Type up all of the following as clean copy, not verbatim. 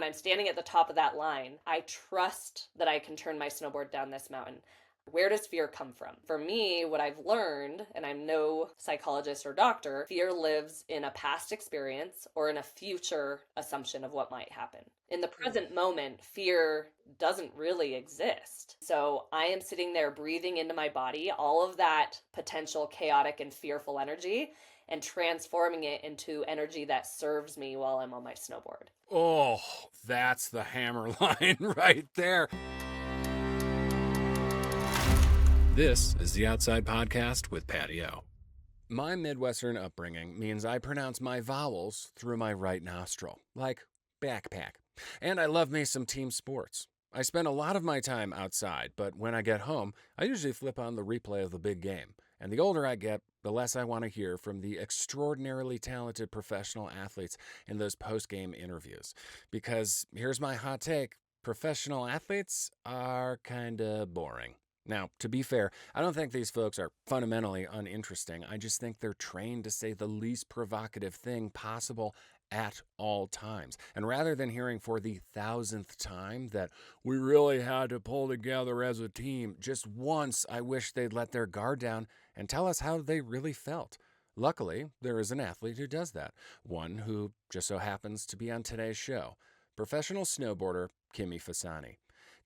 I'm standing at the top of that line, I trust that I can turn my snowboard down this mountain. Where does fear come from? For me, what I've learned, and I'm no psychologist or doctor, fear lives in a past experience or in a future assumption of what might happen. In the present moment, fear doesn't really exist. So I am sitting there breathing into my body all of that potential chaotic and fearful energy and transforming it into energy that serves me while I'm on my snowboard. Oh, that's the hammer line right there. This is the Outside Podcast with Patty O. My Midwestern upbringing means I pronounce my vowels through my right nostril, like backpack. And I love me some team sports. I spend a lot of my time outside, but when I get home, I usually flip on the replay of the big game. And the older I get, the less I want to hear from the extraordinarily talented professional athletes in those post-game interviews. Because here's my hot take, professional athletes are kinda boring. Now, to be fair, I don't think these folks are fundamentally uninteresting. I just think they're trained to say the least provocative thing possible at all times. And rather than hearing for the 1,000th time that we really had to pull together as a team, just once I wish they'd let their guard down and tell us how they really felt. Luckily, there is an athlete who does that. One who just so happens to be on today's show. Professional snowboarder Kimmy Fasani.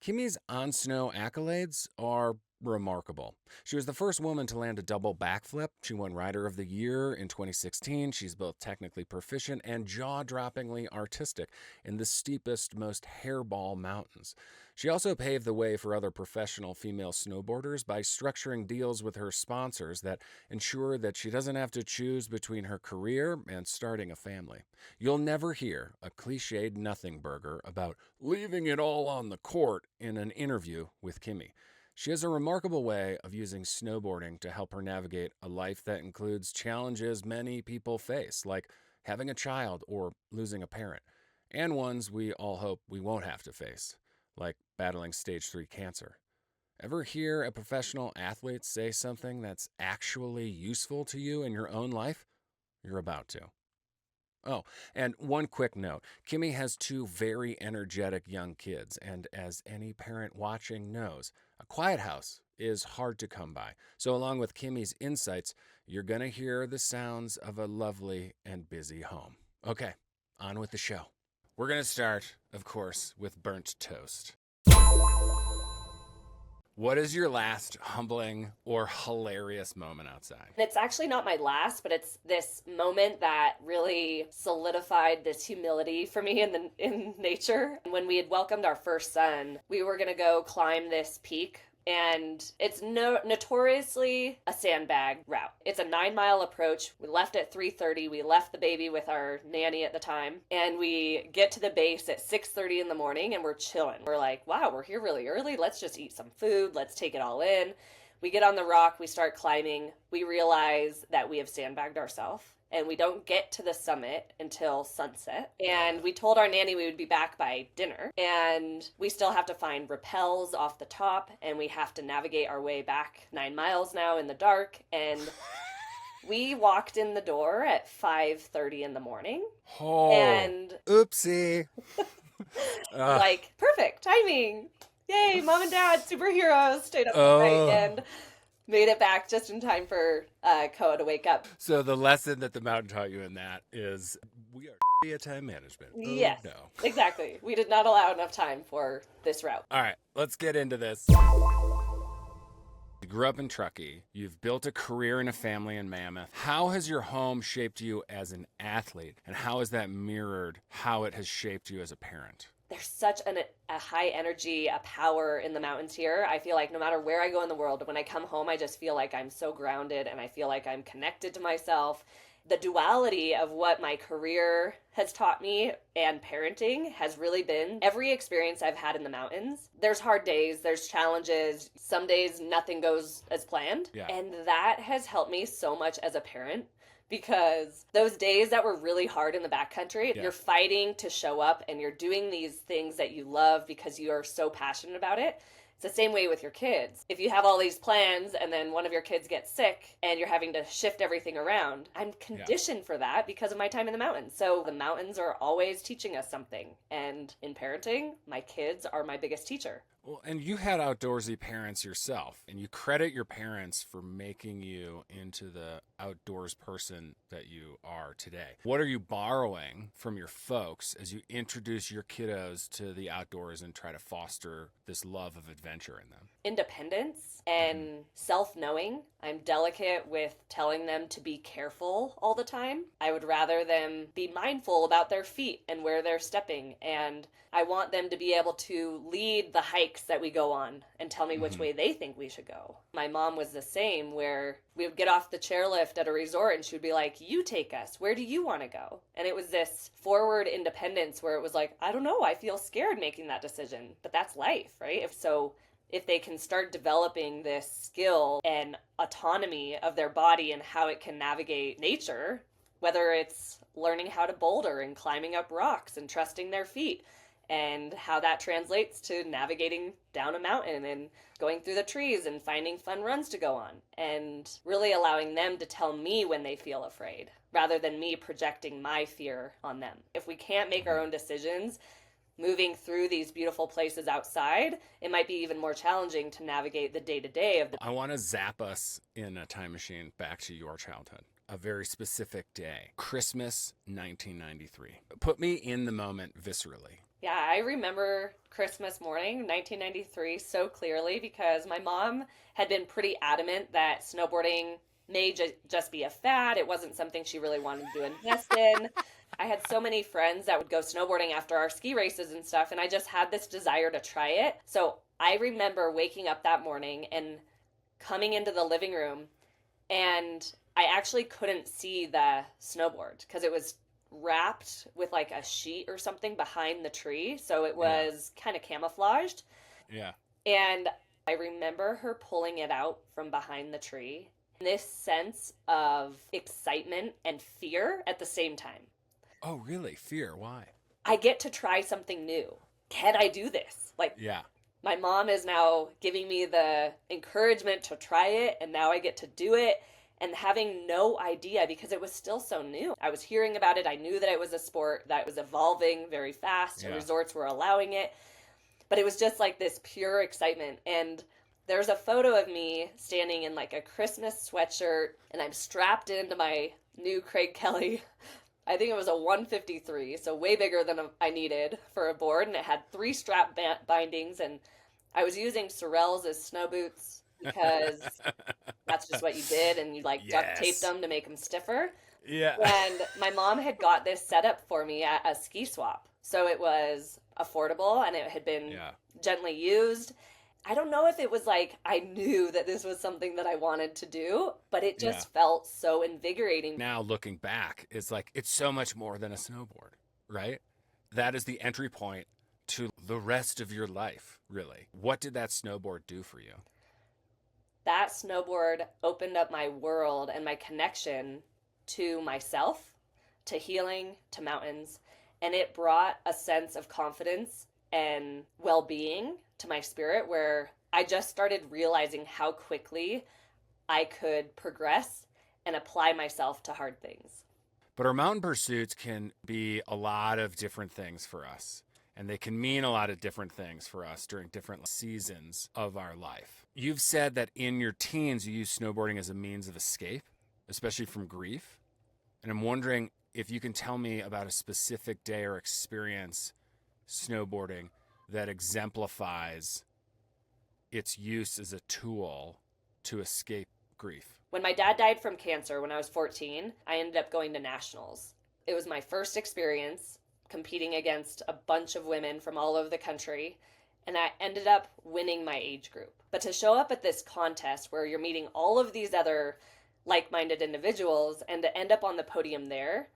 Kimmy's on-snow accolades are remarkable. She was the first woman to land a double backflip. She won Rider of the Year in 2016. She's both technically proficient and jaw-droppingly artistic in the steepest, most hairball mountains. She also paved the way for other professional female snowboarders by structuring deals with her sponsors that ensure that she doesn't have to choose between her career and starting a family. You'll never hear a cliched nothing burger about leaving it all on the court in an interview with Kimmy. She has a remarkable way of using snowboarding to help her navigate a life that includes challenges many people face, like having a child or losing a parent, and ones we all hope we won't have to face, like battling stage 3 cancer. Ever hear a professional athlete say something that's actually useful to you in your own life? You're about to. Oh, and one quick note. Kimmy has 2 very energetic young kids, and as any parent watching knows, a quiet house is hard to come by. So along with Kimmy's insights, you're going to hear the sounds of a lovely and busy home. Okay, on with the show. We're going to start, of course, with burnt toast. What is your last humbling or hilarious moment outside? It's actually not my last, but it's this moment that really solidified this humility for me in nature. When we had welcomed our first son, we were going to go climb this peak. And it's notoriously a sandbag route. It's a 9-mile approach. We left at 3:30. We left the baby with our nanny at the time. And we get to the base at 6:30 in the morning and we're chilling. We're like, wow, we're here really early. Let's just eat some food. Let's take it all in. We get on the rock. We start climbing. We realize that we have sandbagged ourselves. And we don't get to the summit until sunset. And we told our nanny we would be back by dinner. And we still have to find rappels off the top. And we have to navigate our way back 9 miles now in the dark. And we walked in the door at 5:30 in the morning. Oh, and oopsie. Like, perfect timing. Yay, mom and dad, superheroes, stayed up all night and made it back just in time for Koa to wake up. So the lesson that the mountain taught you in that is we are at time management. Yes, no. Exactly. We did not allow enough time for this route. All right, let's get into this. You grew up in Truckee. You've built a career and a family in Mammoth. How has your home shaped you as an athlete? And how has that mirrored how it has shaped you as a parent? There's such a high energy, a power in the mountains here. I feel like no matter where I go in the world, when I come home, I just feel like I'm so grounded and I feel like I'm connected to myself. The duality of what my career has taught me and parenting has really been every experience I've had in the mountains. There's hard days, there's challenges. Some days nothing goes as planned. Yeah. And that has helped me so much as a parent. Because those days that were really hard in the backcountry, you're fighting to show up and you're doing these things that you love because you are so passionate about it. It's the same way with your kids. If you have all these plans and then one of your kids gets sick and you're having to shift everything around, I'm conditioned for that because of my time in the mountains. So the mountains are always teaching us something. And in parenting, my kids are my biggest teacher. Well, and you had outdoorsy parents yourself, and you credit your parents for making you into the outdoors person that you are today. What are you borrowing from your folks as you introduce your kiddos to the outdoors and try to foster this love of adventure in them? Independence and self-knowing. I'm delicate with telling them to be careful all the time. I would rather them be mindful about their feet and where they're stepping, and I want them to be able to lead the hikes that we go on and tell me which way they think we should go. My mom was the same, where we would get off the chairlift at a resort and she would be like, you take us. Where do you want to go? And it was this forward independence where it was like, I don't know, I feel scared making that decision, but that's life, right? If they can start developing this skill and autonomy of their body and how it can navigate nature, whether it's learning how to boulder and climbing up rocks and trusting their feet, and how that translates to navigating down a mountain and going through the trees and finding fun runs to go on, and really allowing them to tell me when they feel afraid rather than me projecting my fear on them. If we can't make our own decisions, moving through these beautiful places outside, it might be even more challenging to navigate the day-to-day of the... I want to zap us in a time machine back to your childhood. A very specific day. Christmas 1993. Put me in the moment viscerally. Yeah, I remember Christmas morning, 1993, so clearly because my mom had been pretty adamant that snowboarding may just be a fad. It wasn't something she really wanted to invest in. I had so many friends that would go snowboarding after our ski races and stuff, and I just had this desire to try it. So I remember waking up that morning and coming into the living room, and I actually couldn't see the snowboard because it was wrapped with like a sheet or something behind the tree, so it was kind of camouflaged. Yeah. And I remember her pulling it out from behind the tree. This sense of excitement and fear at the same time. Oh, really? Fear? Why? I get to try something new. Can I do this? My mom is now giving me the encouragement to try it, and now I get to do it. And having no idea because it was still so new. I was hearing about it. I knew that it was a sport that was evolving very fast. And resorts were allowing it. But it was just like this pure excitement. And there's a photo of me standing in like a Christmas sweatshirt, and I'm strapped into my new Craig Kelly. I think it was a 153, so way bigger than I needed for a board. And it had 3 strap bindings. And I was using Sorels as snow boots because that's just what you did, and you duct taped them to make them stiffer. Yeah. And my mom had got this set up for me at a ski swap. So it was affordable and it had been gently used. I don't know if it was like I knew that this was something that I wanted to do, but it just felt so invigorating. Now looking back, it's like it's so much more than a snowboard, right? That is the entry point to the rest of your life, really. What did that snowboard do for you? That snowboard opened up my world and my connection to myself, to healing, to mountains, and it brought a sense of confidence and well-being to my spirit, where I just started realizing how quickly I could progress and apply myself to hard things. But our mountain pursuits can be a lot of different things for us. And they can mean a lot of different things for us during different seasons of our life. You've said that in your teens, you use snowboarding as a means of escape, especially from grief. And I'm wondering if you can tell me about a specific day or experience snowboarding that exemplifies its use as a tool to escape grief. When my dad died from cancer when I was 14, I ended up going to nationals. It was my first experience competing against a bunch of women from all over the country, and I ended up winning my age group. But to show up at this contest where you're meeting all of these other like-minded individuals and to end up on the podium there,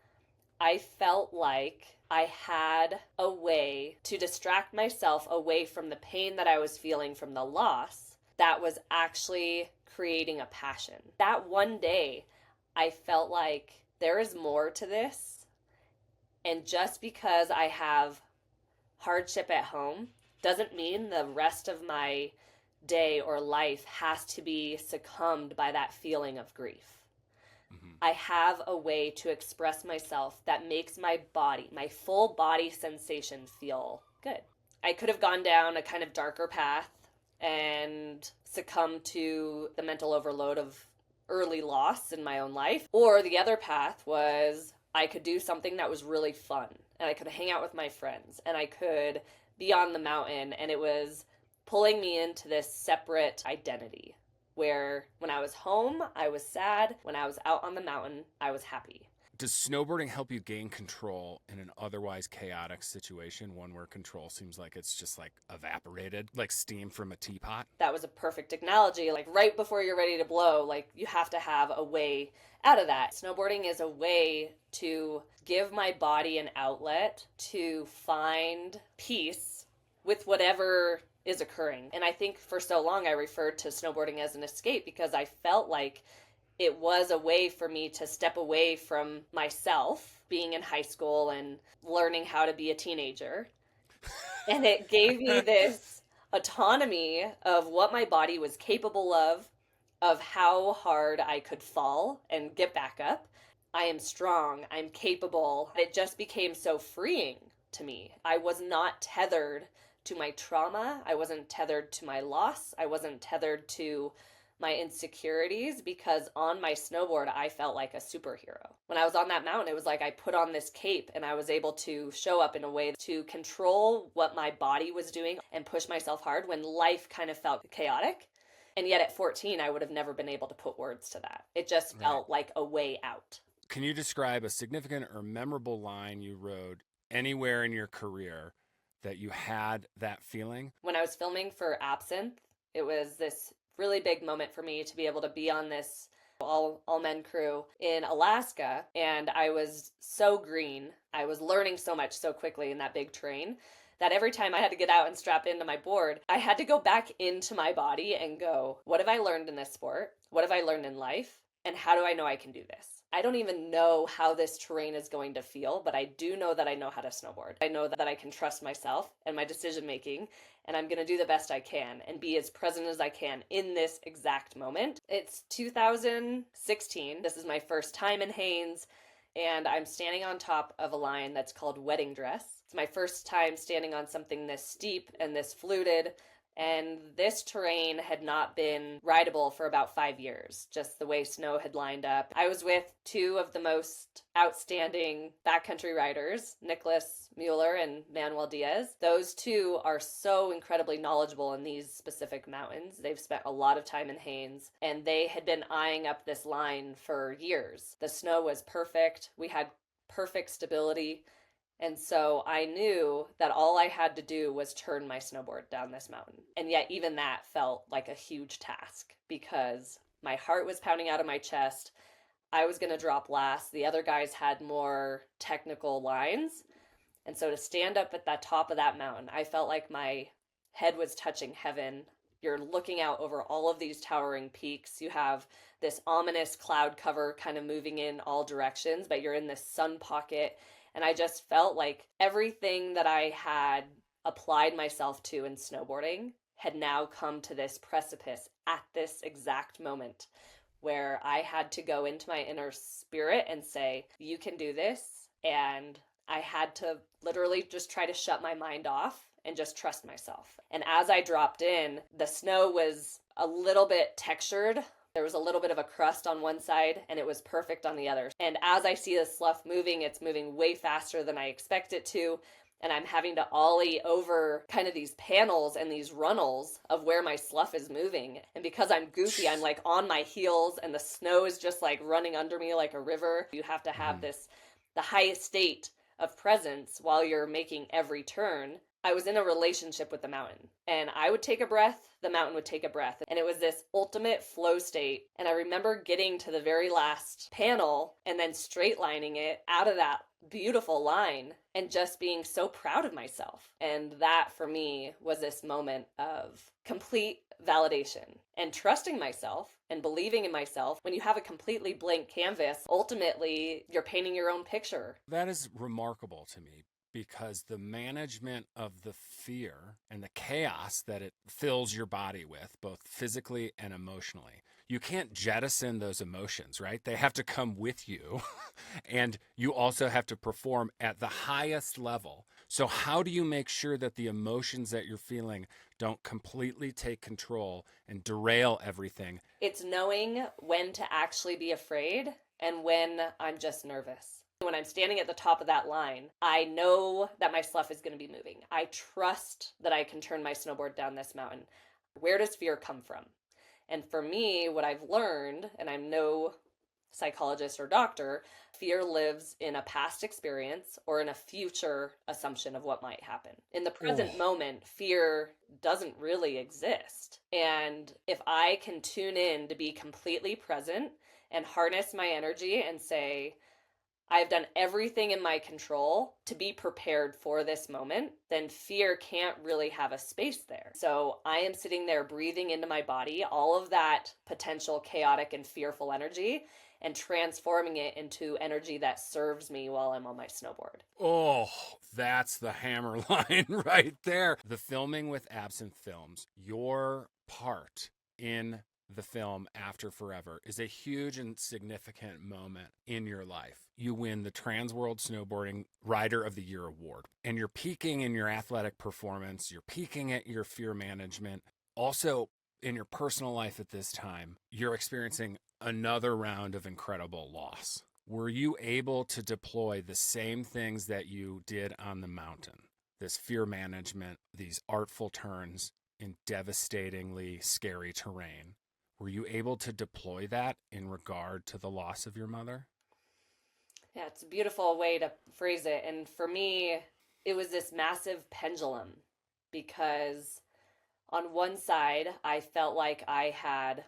I felt like I had a way to distract myself away from the pain that I was feeling from the loss that was actually creating a passion. That one day, I felt like there is more to this. And just because I have hardship at home doesn't mean the rest of my day or life has to be succumbed by that feeling of grief. Mm-hmm. I have a way to express myself that makes my body, my full body sensation feel good. I could have gone down a kind of darker path and succumbed to the mental overload of early loss in my own life. Or the other path was I could do something that was really fun, and I could hang out with my friends, and I could be on the mountain, and it was pulling me into this separate identity where when I was home, I was sad. When I was out on the mountain, I was happy. Does snowboarding help you gain control in an otherwise chaotic situation, one where control seems like it's just like evaporated, like steam from a teapot? That was a perfect analogy. Like right before you're ready to blow, like you have to have a way out of that. Snowboarding is a way to give my body an outlet to find peace with whatever is occurring. And I think for so long I referred to snowboarding as an escape because I felt like it was a way for me to step away from myself being in high school and learning how to be a teenager. And it gave me this autonomy of what my body was capable of how hard I could fall and get back up. I am strong, I'm capable. It just became so freeing to me. I was not tethered to my trauma. I wasn't tethered to my loss. I wasn't tethered to my insecurities because on my snowboard, I felt like a superhero. When I was on that mountain, it was like I put on this cape and I was able to show up in a way to control what my body was doing and push myself hard when life kind of felt chaotic. And yet at 14, I would have never been able to put words to that. It just felt like a way out. Can you describe a significant or memorable line you rode anywhere in your career that you had that feeling? When I was filming for Absinthe, it was this really big moment for me to be able to be on this all men crew in Alaska, and I was so green. I was learning so much so quickly in that big terrain that every time I had to get out and strap into my board, I had to go back into my body and go, what have I learned in this sport? What have I learned in life? And how do I know I can do this? I don't even know how this terrain is going to feel, but I do know that I know how to snowboard. I know that I can trust myself and my decision making, and I'm going to do the best I can and be as present as I can in this exact moment. It's 2016. This is my first time in Haines, and I'm standing on top of a line that's called Wedding Dress. It's my first time standing on something this steep and this fluted. And this terrain had not been rideable for about 5 years, just the way snow had lined up. I was with two of the most outstanding backcountry riders, Nicholas Mueller and Manuel Diaz. Those two are so incredibly knowledgeable in these specific mountains. They've spent a lot of time in Haines, and they had been eyeing up this line for years. The snow was perfect. We had perfect stability. And so I knew that all I had to do was turn my snowboard down this mountain. And yet even that felt like a huge task because my heart was pounding out of my chest. I was going to drop last. The other guys had more technical lines. And so to stand up at the top of that mountain, I felt like my head was touching heaven. You're looking out over all of these towering peaks. You have this ominous cloud cover kind of moving in all directions, but you're in this sun pocket. And I just felt like everything that I had applied myself to in snowboarding had now come to this precipice at this exact moment where I had to go into my inner spirit and say, you can do this. And I had to literally just try to shut my mind off and just trust myself. And as I dropped in, the snow was a little bit textured. There was a little bit of a crust on one side and it was perfect on the other. And as I see the slough moving, it's moving way faster than I expect it to. And I'm having to ollie over kind of these panels and these runnels of where my slough is moving. And because I'm goofy, I'm like on my heels and the snow is just like running under me like a river. You have to have the highest state of presence while you're making every turn. I was in a relationship with the mountain and I would take a breath, the mountain would take a breath. And it was this ultimate flow state. And I remember getting to the very last panel and then straight lining it out of that beautiful line and just being so proud of myself. And that for me was this moment of complete validation and trusting myself and believing in myself. When you have a completely blank canvas, ultimately you're painting your own picture. That is remarkable to me because the management of the fear and the chaos that it fills your body with, both physically and emotionally, you can't jettison those emotions, right? They have to come with you. And you also have to perform at the highest level. So how do you make sure that the emotions that you're feeling don't completely take control and derail everything? It's knowing when to actually be afraid and when I'm just nervous. When I'm standing at the top of that line, I know that my slough is going to be moving. I trust that I can turn my snowboard down this mountain. Where does fear come from? And for me, what I've learned, and I'm no psychologist or doctor, fear lives in a past experience or in a future assumption of what might happen. In the present moment, fear doesn't really exist. And if I can tune in to be completely present and harness my energy and say, I've done everything in my control to be prepared for this moment, then fear can't really have a space there. So I am sitting there breathing into my body all of that potential chaotic and fearful energy and transforming it into energy that serves me while I'm on my snowboard. Oh, that's the hammer line right there. The filming with Absinthe Films, your part in the film After Forever is a huge and significant moment in your life. You win the Trans World Snowboarding Rider of the Year award, and you're peaking in your athletic performance. You're peaking at your fear management. Also, in your personal life at this time, you're experiencing another round of incredible loss. Were you able to deploy the same things that you did on the mountain? This fear management, these artful turns in devastatingly scary terrain. Were you able to deploy that in regard to the loss of your mother? Yeah, it's a beautiful way to phrase it. And for me, it was this massive pendulum because on one side, I felt like I had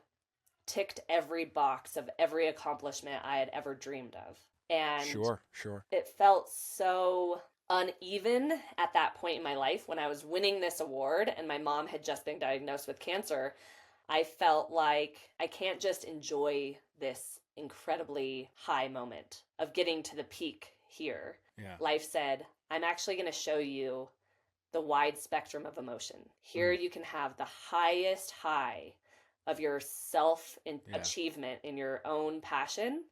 ticked every box of every accomplishment I had ever dreamed of. And Sure. it felt so uneven at that point in my life when I was winning this award and my mom had just been diagnosed with cancer. I felt like I can't just enjoy this incredibly high moment of getting to the peak here. Yeah. Life said, I'm actually going to show you the wide spectrum of emotion. Here you can have the highest high of your self-achievement in your own passion,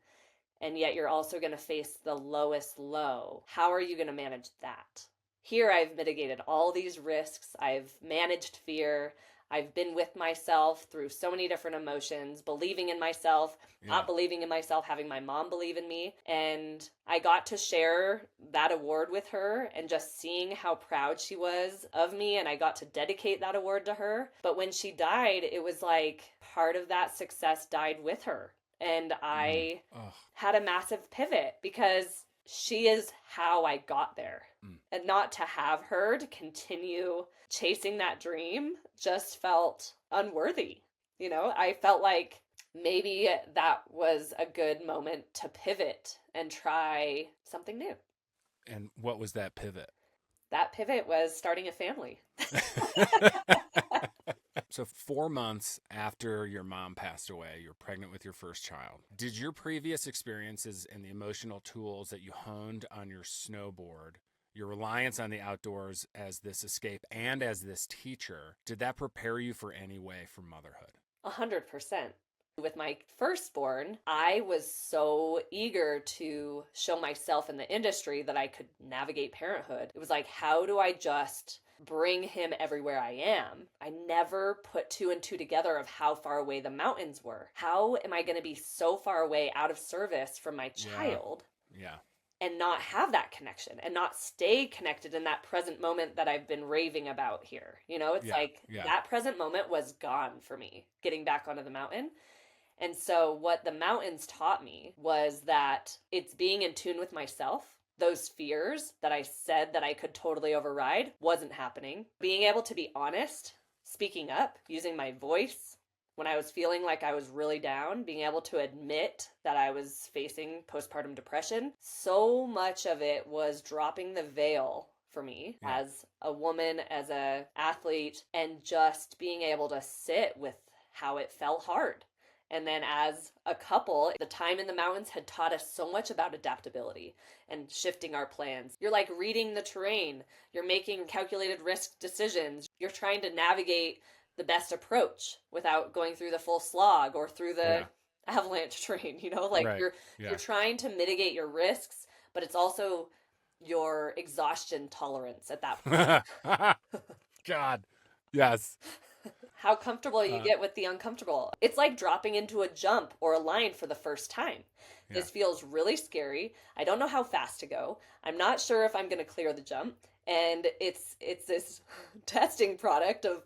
and yet you're also going to face the lowest low. How are you going to manage that? Here I've mitigated all these risks. I've managed fear. I've been with myself through so many different emotions, believing in myself, not believing in myself, having my mom believe in me. And I got to share that award with her and just seeing how proud she was of me. And I got to dedicate that award to her. But when she died, it was like part of that success died with her. And I had a massive pivot because she is how I got there. And not to have her to continue chasing that dream just felt unworthy. You know, I felt like maybe that was a good moment to pivot and try something new. And what was that pivot? That pivot was starting a family. So 4 months after your mom passed away, you're pregnant with your first child. Did your previous experiences and the emotional tools that you honed on your snowboard, your reliance on the outdoors as this escape and as this teacher, did that prepare you for any way for motherhood? 100%. With my firstborn, I was so eager to show myself in the industry that I could navigate parenthood. It was like, how do I just bring him everywhere I am? I never put two and two together of how far away the mountains were. How am I going to be so far away out of service from my child? Yeah. And not have that connection and not stay connected in that present moment that I've been raving about here. You know, it's that present moment was gone for me getting back onto the mountain. And so what the mountains taught me was that it's being in tune with myself. Those fears that I said that I could totally override wasn't happening. Being able to be honest, speaking up, using my voice when I was feeling like I was really down, being able to admit that I was facing postpartum depression. So much of it was dropping the veil for me as a woman, as an athlete, and just being able to sit with how it felt hard And then as a couple, the time in the mountains had taught us so much about adaptability and shifting our plans. You're like reading the terrain. You're making calculated risk decisions. You're trying to navigate the best approach without going through the full slog or through the avalanche terrain, like Right. you're trying to mitigate your risks, but it's also your exhaustion tolerance at that point. God. Yes. How comfortable you get with the uncomfortable. It's like dropping into a jump or a line for the first time. Yeah. This feels really scary. I don't know how fast to go. I'm not sure if I'm going to clear the jump. And it's this testing product of,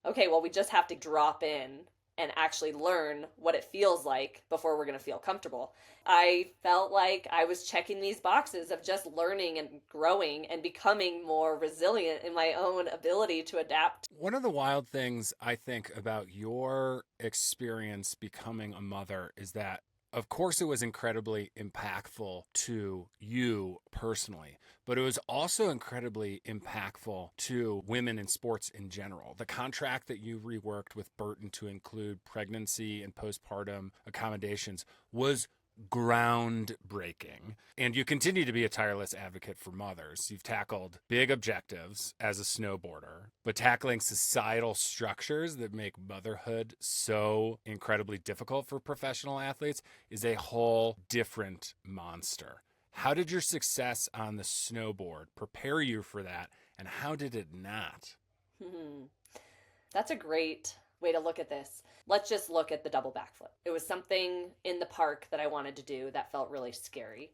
okay, well, we just have to drop in and actually learn what it feels like before we're going to feel comfortable. I felt like I was checking these boxes of just learning and growing and becoming more resilient in my own ability to adapt. One of the wild things I think about your experience becoming a mother is that, of course, it was incredibly impactful to you personally, but it was also incredibly impactful to women in sports in general. The contract that you reworked with Burton to include pregnancy and postpartum accommodations was groundbreaking. And you continue to be a tireless advocate for mothers. You've tackled big objectives as a snowboarder, but tackling societal structures that make motherhood so incredibly difficult for professional athletes is a whole different monster. How did your success on the snowboard prepare you for that, and how did it not? That's a great way to look at this. Let's just look at the double backflip. It was something in the park that I wanted to do that felt really scary.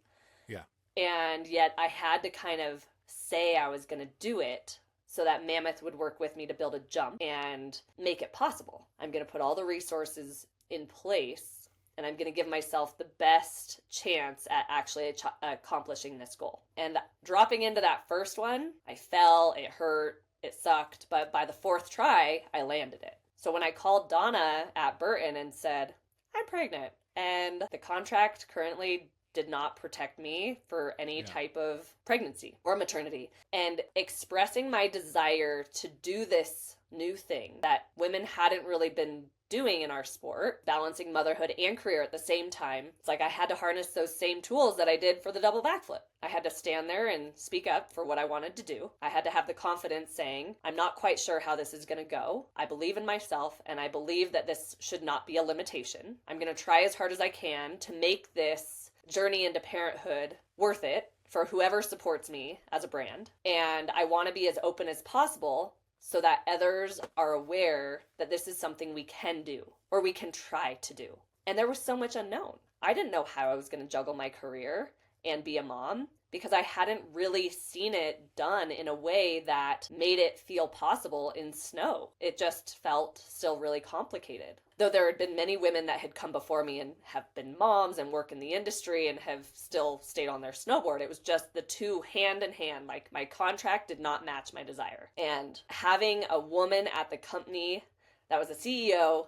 Yeah. And yet I had to kind of say I was going to do it so that Mammoth would work with me to build a jump and make it possible. I'm going to put all the resources in place, and I'm going to give myself the best chance at actually accomplishing this goal. And dropping into that first one, I fell, it hurt, it sucked, but by the fourth try, I landed it. So when I called Donna at Burton and said, I'm pregnant, and the contract currently did not protect me for any type of pregnancy or maternity, and expressing my desire to do this new thing that women hadn't really been doing in our sport, balancing motherhood and career at the same time. It's like I had to harness those same tools that I did for the double backflip. I had to stand there and speak up for what I wanted to do. I had to have the confidence saying, I'm not quite sure how this is going to go. I believe in myself, and I believe that this should not be a limitation. I'm going to try as hard as I can to make this journey into parenthood worth it for whoever supports me as a brand. And I want to be as open as possible so that others are aware that this is something we can do or we can try to do. And there was so much unknown. I didn't know how I was going to juggle my career and be a mom because I hadn't really seen it done in a way that made it feel possible in snow. It just felt still really complicated. Though there had been many women that had come before me and have been moms and work in the industry and have still stayed on their snowboard. It was just the two hand in hand. Like my contract did not match my desire. And having a woman at the company that was a CEO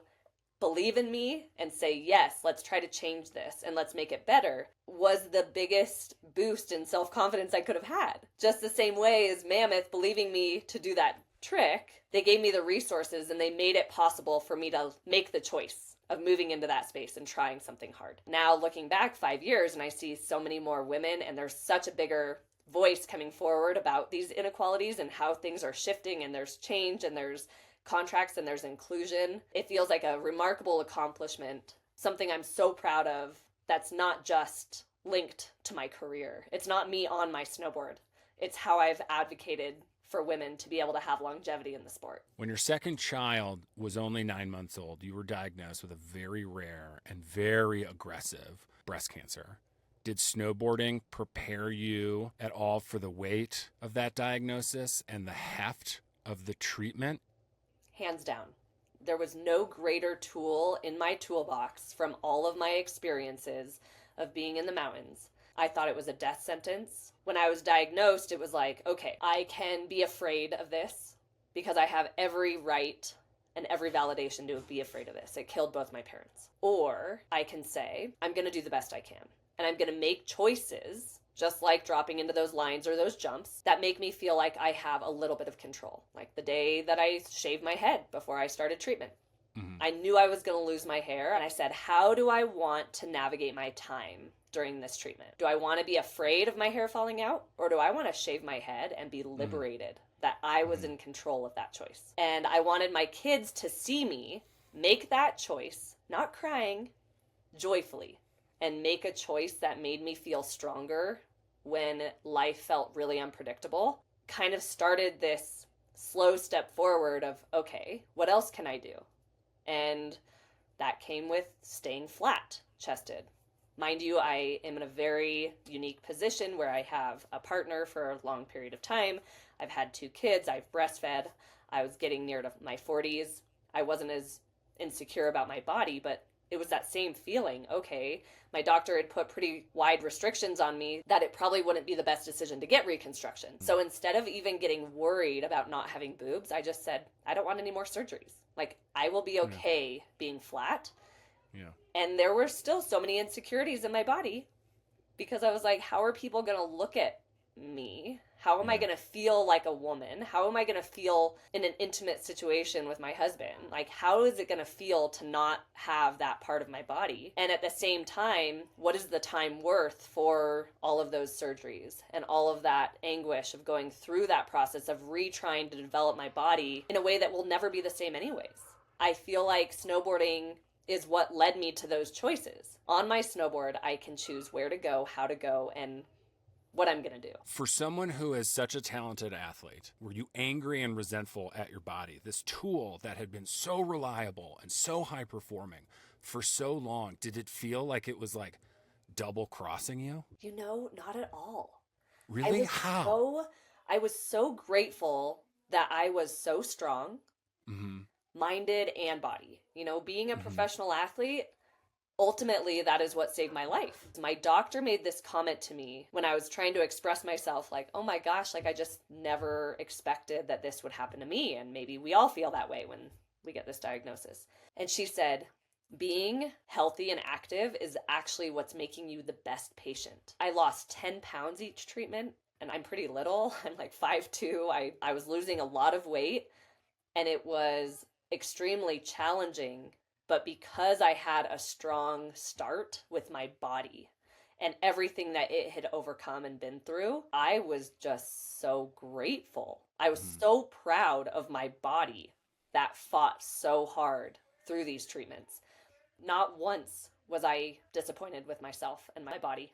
believe in me and say, yes, let's try to change this and let's make it better was the biggest boost in self-confidence I could have had. Just the same way as Mammoth believing me to do that trick, they gave me the resources and they made it possible for me to make the choice of moving into that space and trying something hard. Now looking back 5 years and I see so many more women and there's such a bigger voice coming forward about these inequalities and how things are shifting and there's change and there's contracts and there's inclusion. It feels like a remarkable accomplishment, something I'm so proud of that's not just linked to my career. It's not me on my snowboard. It's how I've advocated for women to be able to have longevity in the sport. When your second child was only 9 months old, you were diagnosed with a very rare and very aggressive breast cancer. Did snowboarding prepare you at all for the weight of that diagnosis and the heft of the treatment? Hands down. There was no greater tool in my toolbox from all of my experiences of being in the mountains. I thought it was a death sentence. When I was diagnosed, it was like, okay, I can be afraid of this because I have every right and every validation to be afraid of this. It killed both my parents. Or I can say, I'm going to do the best I can. And I'm going to make choices, just like dropping into those lines or those jumps, that make me feel like I have a little bit of control. Like the day that I shaved my head before I started treatment. Mm-hmm. I knew I was going to lose my hair. And I said, how do I want to navigate my time during this treatment? Do I want to be afraid of my hair falling out? Or do I want to shave my head and be liberated that I was in control of that choice? And I wanted my kids to see me make that choice, not crying, joyfully, and make a choice that made me feel stronger when life felt really unpredictable. Kind of started this slow step forward of, okay, what else can I do? And that came with staying flat chested. Mind you, I am in a very unique position where I have a partner for a long period of time. I've had 2 kids. I've breastfed. I was getting near to my 40s. I wasn't as insecure about my body, but it was that same feeling. Okay, my doctor had put pretty wide restrictions on me that it probably wouldn't be the best decision to get reconstruction. So instead of even getting worried about not having boobs, I just said, I don't want any more surgeries. Like, I will be okay being flat. Yeah. And there were still so many insecurities in my body because I was like, how are people going to look at me? How am I going to feel like a woman? How am I going to feel in an intimate situation with my husband? Like, how is it going to feel to not have that part of my body? And at the same time, what is the time worth for all of those surgeries and all of that anguish of going through that process of retrying to develop my body in a way that will never be the same anyways? I feel like snowboarding is what led me to those choices. On my snowboard, I can choose where to go, how to go, and what I'm going to do. For someone who is such a talented athlete, were you angry and resentful at your body? This tool that had been so reliable and so high performing for so long, did it feel like it was like double crossing you? You know, not at all. Really? How? I was so grateful that I was so strong, minded and body. You know, being a professional athlete, ultimately, that is what saved my life. My doctor made this comment to me when I was trying to express myself, like, oh my gosh, like I just never expected that this would happen to me. And maybe we all feel that way when we get this diagnosis. And she said, being healthy and active is actually what's making you the best patient. I lost 10 pounds each treatment, and I'm pretty little. I'm like 5'2". I was losing a lot of weight, and it was extremely challenging. But because I had a strong start with my body and everything that it had overcome and been through, I was just so grateful. I was so proud of my body that fought so hard through these treatments. Not once was I disappointed with myself and my body.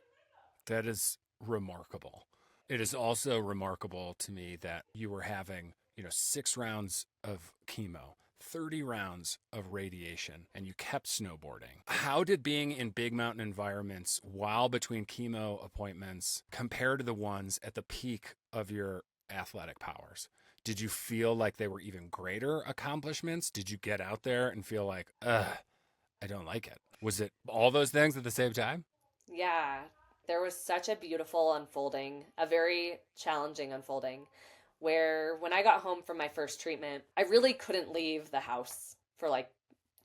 That is remarkable. It is also remarkable to me that you were having, 6 rounds of chemo, 30 rounds of radiation, and you kept snowboarding. How did being in big mountain environments while between chemo appointments compare to the ones at the peak of your athletic powers? Did you feel like they were even greater accomplishments? Did you get out there and feel like, I don't like it? Was it all those things at the same time? Yeah, there was such a beautiful unfolding, a very challenging unfolding, where when I got home from my first treatment, I really couldn't leave the house for like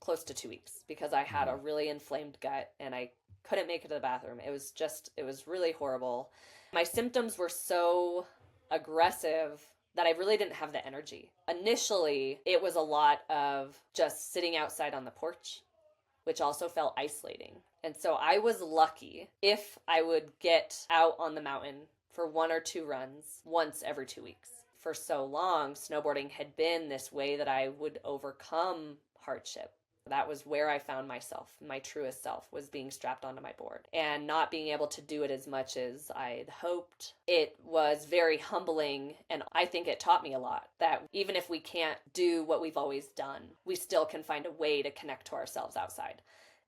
close to 2 weeks because I had a really inflamed gut and I couldn't make it to the bathroom. It was really horrible. My symptoms were so aggressive that I really didn't have the energy. Initially, it was a lot of just sitting outside on the porch, which also felt isolating. And so I was lucky if I would get out on the mountain for 1 or 2 runs once every 2 weeks. For so long, snowboarding had been this way that I would overcome hardship. That was where I found myself. My truest self was being strapped onto my board and not being able to do it as much as I'd hoped. It was very humbling, and I think it taught me a lot that even if we can't do what we've always done, we still can find a way to connect to ourselves outside.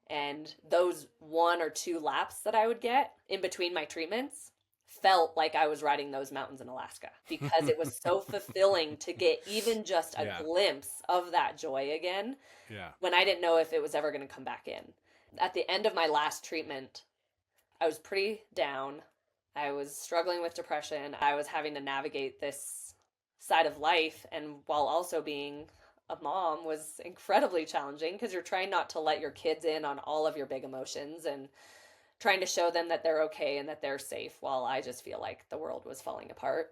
And those 1 or 2 laps that I would get in between my treatments felt like I was riding those mountains in Alaska because it was so fulfilling to get even just a glimpse of that joy again when I didn't know if it was ever going to come back in. At the end of my last treatment, I was pretty down. I was struggling with depression. I was having to navigate this side of life, and while also being a mom was incredibly challenging because you're trying not to let your kids in on all of your big emotions and trying to show them that they're okay and that they're safe while I just feel like the world was falling apart.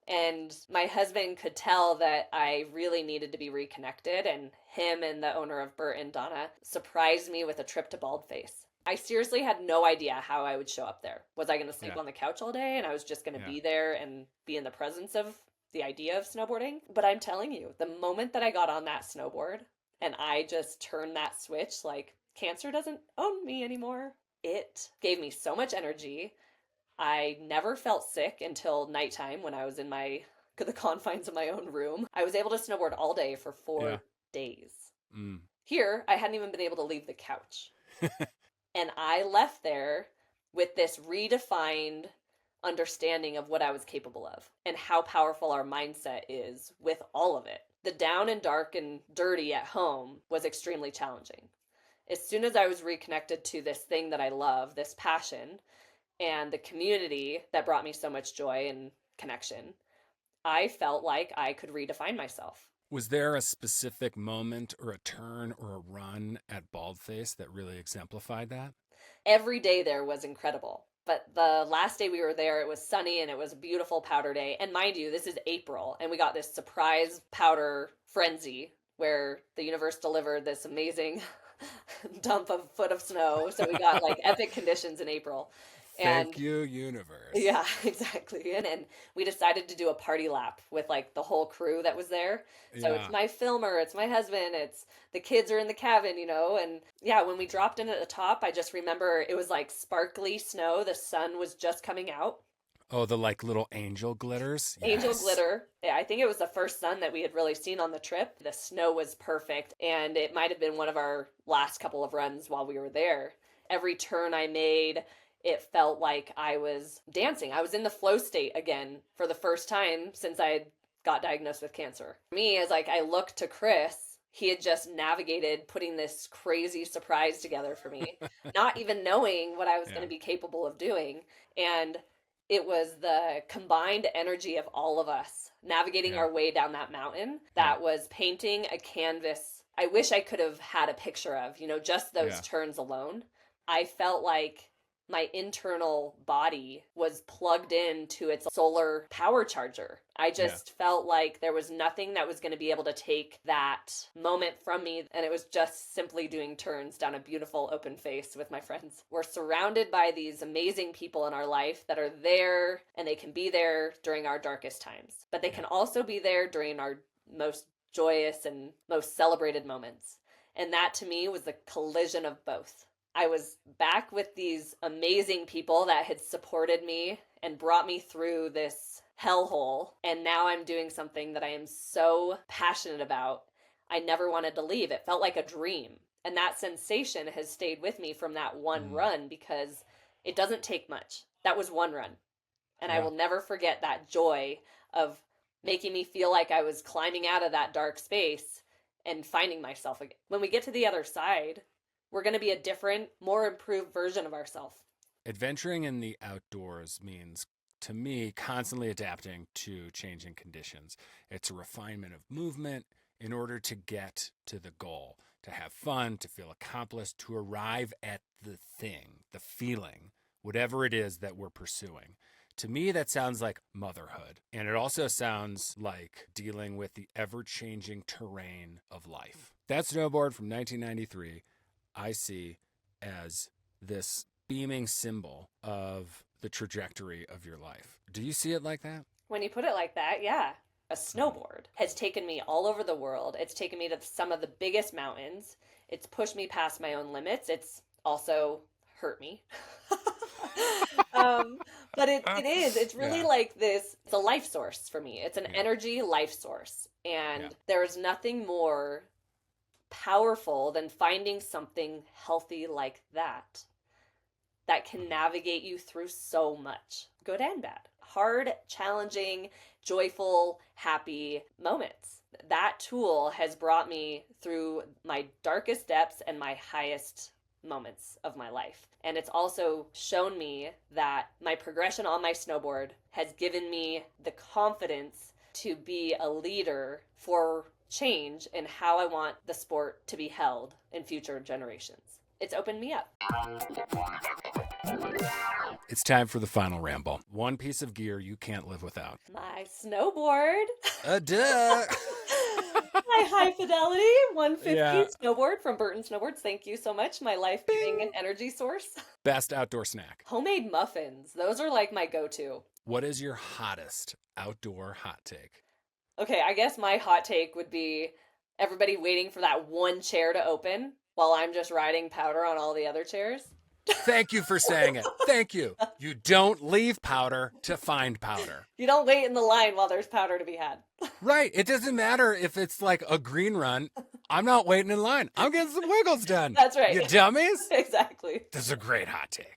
And my husband could tell that I really needed to be reconnected, and him and the owner of Bert and Donna surprised me with a trip to Baldface. I seriously had no idea how I would show up there. Was I going to sleep on the couch all day and I was just going to be there and be in the presence of the idea of snowboarding? But I'm telling you, the moment that I got on that snowboard and I just turned that switch, like, cancer doesn't own me anymore, it gave me so much energy. I never felt sick until nighttime when I was in the confines of my own room. I was able to snowboard all day for 4 days. Here, I hadn't even been able to leave the couch. And I left there with this redefined understanding of what I was capable of and how powerful our mindset is with all of it. The down and dark and dirty at home was extremely challenging. As soon as I was reconnected to this thing that I love, this passion, and the community that brought me so much joy and connection, I felt like I could redefine myself. Was there a specific moment or a turn or a run at Baldface that really exemplified that? Every day there was incredible. But the last day we were there, it was sunny and it was a beautiful powder day. And mind you, this is April, and we got this surprise powder frenzy where the universe delivered this amazing dump of foot of snow. So we got like epic conditions in April. Thank you, universe. Yeah, exactly. And we decided to do a party lap with like the whole crew that was there. So it's my filmer, it's my husband, it's the kids are in the cabin, and yeah, when we dropped in at the top, I just remember it was like sparkly snow. The sun was just coming out. Oh, the like little angel glitters? Angel glitter. Yeah, I think it was the first sun that we had really seen on the trip. The snow was perfect, and it might have been one of our last couple of runs while we were there. Every turn I made, it felt like I was dancing. I was in the flow state again for the first time since I got diagnosed with cancer. For me, as like I looked to Chris, he had just navigated putting this crazy surprise together for me, not even knowing what I was going to be capable of doing. And it was the combined energy of all of us navigating our way down that mountain that was painting a canvas I wish I could have had a picture of, just those turns alone. I felt like my internal body was plugged into its solar power charger. I just felt like there was nothing that was going to be able to take that moment from me. And it was just simply doing turns down a beautiful open face with my friends. We're surrounded by these amazing people in our life that are there, and they can be there during our darkest times. But they can also be there during our most joyous and most celebrated moments. And that to me was the collision of both. I was back with these amazing people that had supported me and brought me through this hellhole. And now I'm doing something that I am so passionate about. I never wanted to leave. It felt like a dream. And that sensation has stayed with me from that one run because it doesn't take much. That was one run. And I will never forget that joy of making me feel like I was climbing out of that dark space and finding myself again. When we get to the other side, we're going to be a different, more improved version of ourselves. Adventuring in the outdoors means, to me, constantly adapting to changing conditions. It's a refinement of movement in order to get to the goal, to have fun, to feel accomplished, to arrive at the thing, the feeling, whatever it is that we're pursuing. To me, that sounds like motherhood. And it also sounds like dealing with the ever-changing terrain of life. That snowboard from 1993 I see as this beaming symbol of the trajectory of your life. Do you see it like that? When you put it like that, yeah. A snowboard has taken me all over the world. It's taken me to some of the biggest mountains. It's pushed me past my own limits. It's also hurt me. But it's really like this, it's a life source for me. It's an energy life source. And there is nothing more powerful than finding something healthy like that can navigate you through so much, good and bad, hard, challenging, joyful, happy moments. That tool has brought me through my darkest depths and my highest moments of my life. And it's also shown me that my progression on my snowboard has given me the confidence to be a leader for change in how I want the sport to be held in future generations. It's opened me up. It's time for the final ramble. One piece of gear you can't live without. My snowboard. Duh. My high fidelity 150 Yeah. snowboard from Burton Snowboards. Thank you so much. My life-giving and energy source. Best outdoor snack. Homemade muffins. Those are like my go-to. What is your hottest outdoor hot take? Okay, I guess my hot take would be everybody waiting for that one chair to open while I'm just riding powder on all the other chairs. Thank you for saying it. Thank you. You don't leave powder to find powder. You don't wait in the line while there's powder to be had. Right. It doesn't matter if it's like a green run. I'm not waiting in line. I'm getting some wiggles done. That's right. You dummies. Exactly. This is a great hot take.